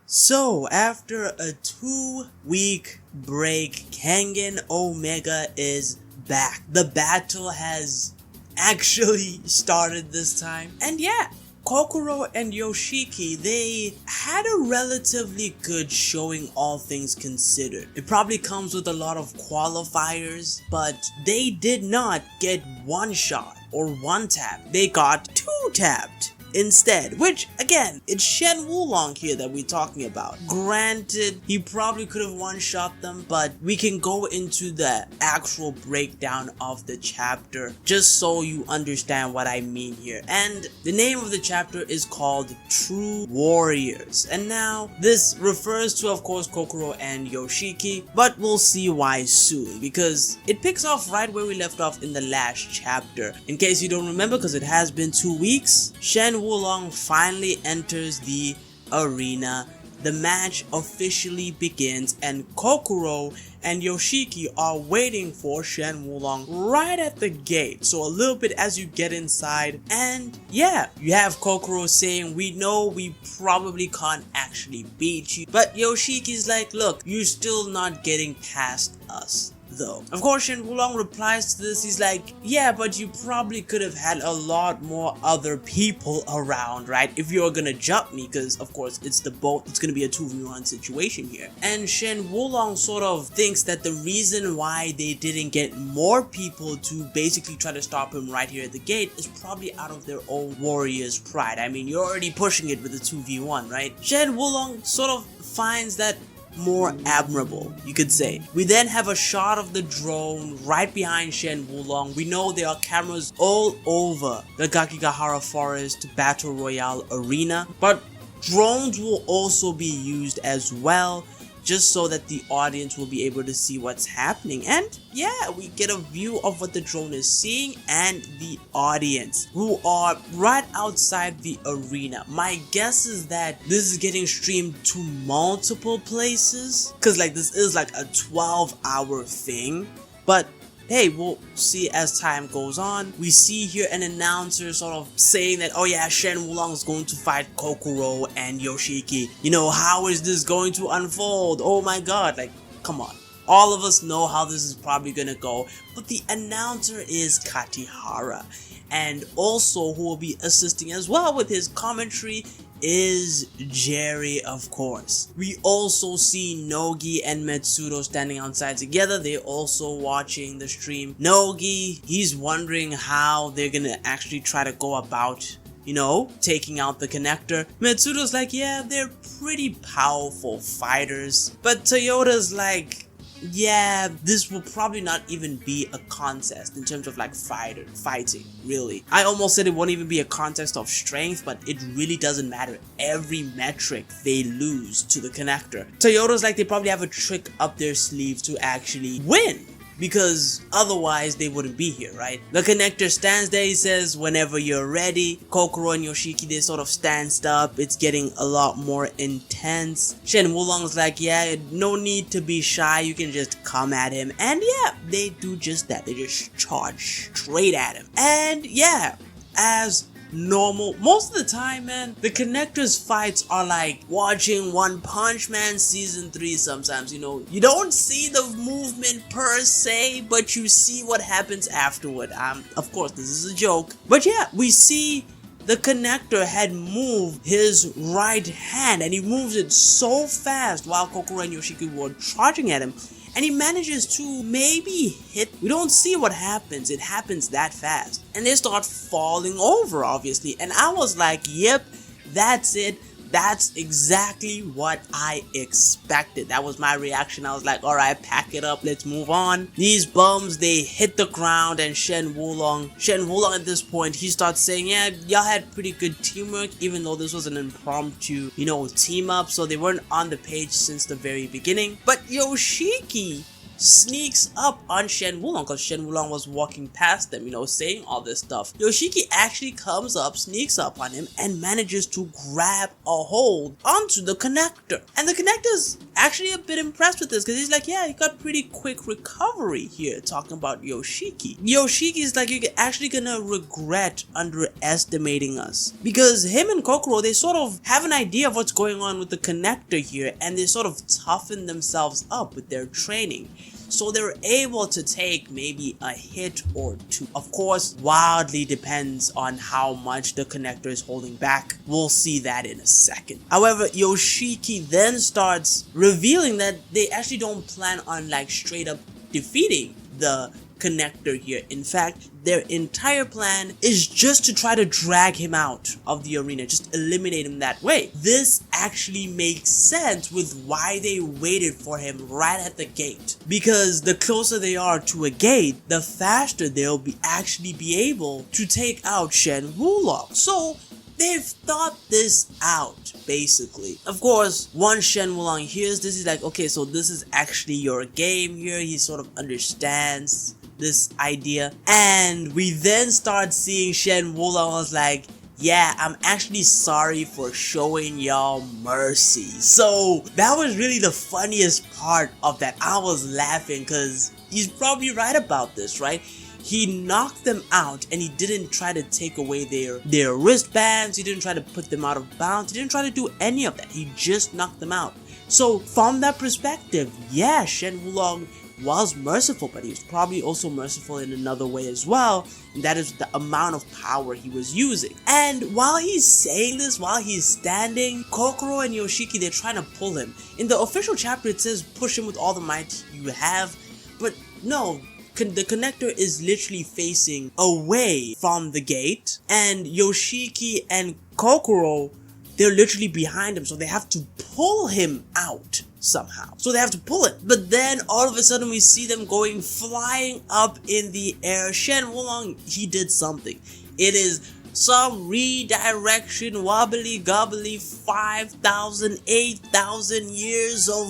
So, after a 2-week break, Kengan Omega is back. The battle has actually started this time. And yeah, Kokoro and Yoshiki, they had a relatively good showing, all things considered. It probably comes with a lot of qualifiers, but they did not get one shot or one tap. They got 2 tapped instead, which again, it's Shen Wulong here that we're talking about. Granted, he probably could have one-shot them, but we can go into the actual breakdown of the chapter just so you understand what I mean here. And the name of the chapter is called True Warriors. And now, this refers to, of course, Kokoro and Yoshiki, but we'll see why soon, because it picks off right where we left off in the last chapter. In case you don't remember, because it has been 2 weeks, Shen Wulong finally enters the arena. The match officially begins and Kokoro and Yoshiki are waiting for Shen Wulong right at the gate. So a little bit as you get inside, and yeah, you have Kokoro saying, we know we probably can't actually beat you, but Yoshiki's like, look, you're still not getting past us though. Of course, Shen Wulong replies to this, he's like, yeah, but you probably could have had a lot more other people around, right? If you're gonna jump me, because of course it's gonna be a 2v1 situation here. And Shen Wulong sort of thinks that the reason why they didn't get more people to basically try to stop him right here at the gate is probably out of their own warrior's pride. I mean, you're already pushing it with a 2v1, right? Shen Wulong sort of finds that more admirable, you could say. We then have a shot of the drone right behind Shen Wulong. We know there are cameras all over the Gakigahara Forest Battle Royale arena, but drones will also be used as well, just so that the audience will be able to see what's happening. And yeah, we get a view of what the drone is seeing and the audience who are right outside the arena. My guess is that this is getting streamed to multiple places, because like this is like a 12-hour thing, but hey, we'll see as time goes on. We see here an announcer sort of saying that, oh yeah, Shen Wulong is going to fight Kokoro and Yoshiki. You know, how is this going to unfold? Oh my god, like, come on. All of us know how this is probably gonna go, but the announcer is Katihara. And also who will be assisting as well with his commentary is Jerry, of course. We also see Nogi and Metsudo standing outside together. They're also watching the stream. Nogi, he's wondering how they're gonna actually try to go about, you know, taking out the connector. Metsudo's like, yeah, they're pretty powerful fighters. But Toyota's like, yeah, this will probably not even be a contest in terms of like fighting, really. I almost said it won't even be a contest of strength, but it really doesn't matter. Every metric they lose to the connector. Toyota's like, they probably have a trick up their sleeve to actually win, because otherwise they wouldn't be here, right? The connector stands there, he says, whenever you're ready. Kokoro and Yoshiki, they sort of stand up. It's getting a lot more intense. Shen Wulong's like, yeah, no need to be shy, you can just come at him. And yeah, they do just that. They just charge straight at him. And yeah, as normal, most of the time, man, the connectors fights are like watching One Punch Man season 3 sometimes. You know, you don't see the movement per se, but you see what happens afterward. Of course, this is a joke, but yeah, we see the connector had moved his right hand, and he moves it so fast while Kokoro and Yoshiki were charging at him, and he manages to maybe hit. We don't see what happens. It happens that fast. And they start falling over, obviously. And I was like, yep, that's it. That's exactly what I expected. That was my reaction. I was like, alright, pack it up. Let's move on. These bums, they hit the ground, and Shen Wulong at this point, he starts saying, yeah, y'all had pretty good teamwork, even though this was an impromptu, you know, team up. So they weren't on the page since the very beginning. But Yoshiki sneaks up on Shen Wulong, because Shen Wulong was walking past them, you know, saying all this stuff. Yoshiki actually comes up, sneaks up on him, and manages to grab a hold onto the connector. And the connector's actually a bit impressed with this because he's like, yeah, he got pretty quick recovery here, talking about Yoshiki. Yoshiki's like, you're actually gonna regret underestimating us. Because him and Kokoro, they sort of have an idea of what's going on with the connector here, and they sort of toughen themselves up with their training. So they're able to take maybe a hit or two. Of course, wildly depends on how much the connector is holding back. We'll see that in a second. However, Yoshiki then starts revealing that they actually don't plan on like straight up defeating the connector here. In fact, their entire plan is just to try to drag him out of the arena, just eliminate him that way. This actually makes sense with why they waited for him right at the gate, because the closer they are to a gate, the faster they'll actually be able to take out Shen Wulong. So they've thought this out, basically. Of course, once Shen Wulong hears this, he's like, okay, so this is actually your game here. He sort of understands this idea. And we then start seeing Shen Wulong was like, yeah, I'm actually sorry for showing y'all mercy. So that was really the funniest part of that. I was laughing because he's probably right about this, right? He knocked them out and he didn't try to take away their wristbands. He didn't try to put them out of bounds. He didn't try to do any of that. He just knocked them out. So from that perspective, yeah, Shen Wulong was merciful, but he was probably also merciful in another way as well, and that is the amount of power he was using. And while he's saying this, while he's standing, Kokoro and Yoshiki, they're trying to pull him. In the official chapter, it says push him with all the might you have, but no, the connector is literally facing away from the gate, and Yoshiki and Kokoro, they're literally behind him, so they have to pull him out somehow. So they have to pull it. But then all of a sudden we see them going flying up in the air. Shen Wulong, he did something. It is some redirection, wobbly gobbly, 5,000, 8,000 years of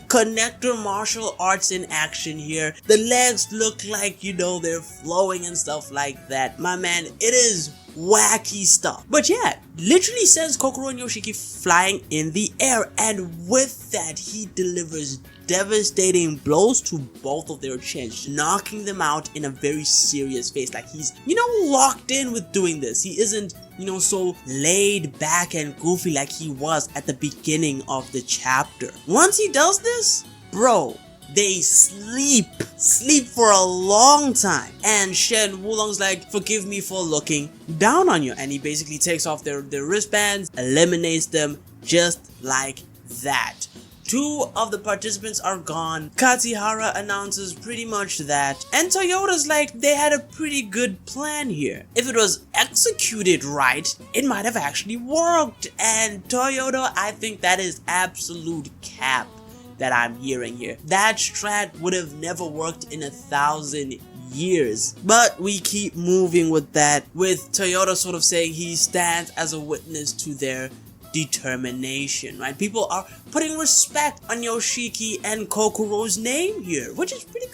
connector martial arts in action here. The legs look like, you know, they're flowing and stuff like that. My man, it is wacky stuff. But yeah, literally sends Kokoro and Yoshiki flying in the air, and with that he delivers devastating blows to both of their chins, knocking them out in a very serious phase. Like he's, you know, locked in with doing this. He isn't, you know, so laid back and goofy like he was at the beginning of the chapter. Once he does this, bro, they sleep for a long time. And Shen Wulong's like, forgive me for looking down on you. And he basically takes off their wristbands, eliminates them just like that. 2 of the participants are gone. Katihara announces pretty much that. And Toyota's like, they had a pretty good plan here. If it was executed right, it might have actually worked. And Toyota, I think that is absolute cap that I'm hearing here. That strat would have never worked in 1,000 years. But we keep moving with that, with Toyota sort of saying he stands as a witness to their determination, right? People are putting respect on Yoshiki and Kokoro's name here, which is pretty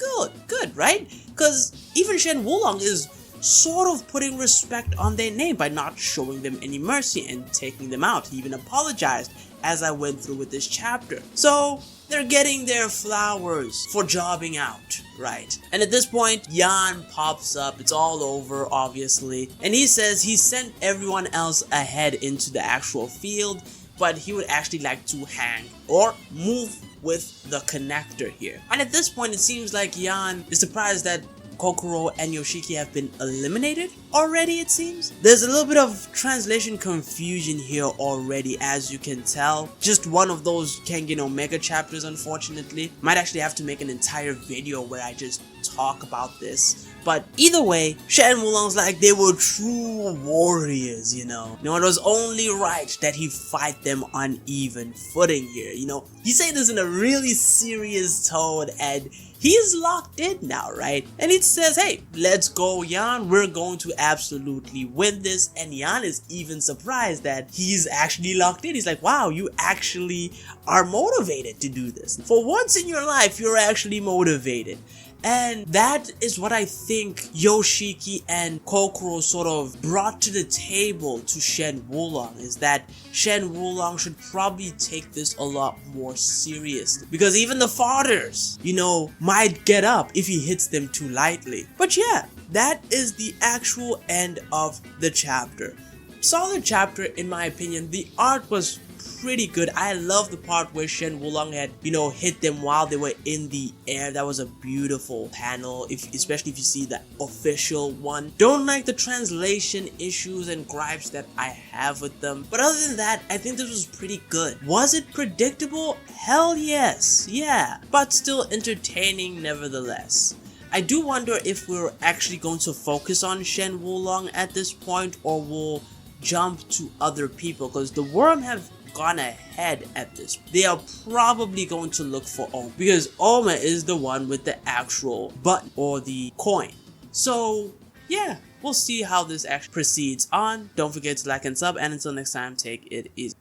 good, right? Because even Shen Wulong is sort of putting respect on their name by not showing them any mercy and taking them out. He even apologized as I went through with this chapter. So they're getting their flowers for jobbing out, right? And at this point, Jan pops up. It's all over, obviously. And he says he sent everyone else ahead into the actual field, but he would actually like to hang or move with the connector here. And at this point, it seems like Jan is surprised that Kokoro and Yoshiki have been eliminated already, it seems. There's a little bit of translation confusion here already, as you can tell. Just one of those Kengan Omega chapters, unfortunately. Might actually have to make an entire video where I just talk about this. But either way, Shen Wulong's like, they were true warriors, you know. It was only right that he fight them on even footing here, you know. He said this in a really serious tone, and he is locked in now, right? And he says, hey, let's go, Jan. We're going to absolutely win this. And Jan is even surprised that he's actually locked in. He's like, wow, you actually are motivated to do this. For once in your life, you're actually motivated. And that is what I think Yoshiki and Kokoro sort of brought to the table to Shen Wulong, is that Shen Wulong should probably take this a lot more seriously. Because even the fathers, you know, might get up if he hits them too lightly. But yeah, that is the actual end of the chapter. Solid chapter in my opinion. The art was pretty good. I love the part where Shen Wulong had, you know, hit them while they were in the air. That was a beautiful panel, especially if you see the official one. Don't like the translation issues and gripes that I have with them, but other than that, I think this was pretty good. Was it predictable? Hell yes, yeah, but still entertaining nevertheless. I do wonder if we're actually going to focus on Shen Wulong at this point, or we'll jump to other people, because the Worm have gone ahead at this. They are probably going to look for Oma, because Oma is the one with the actual button or the coin. So yeah, we'll see how this actually proceeds on. Don't forget to like and sub, and until next time, take it easy.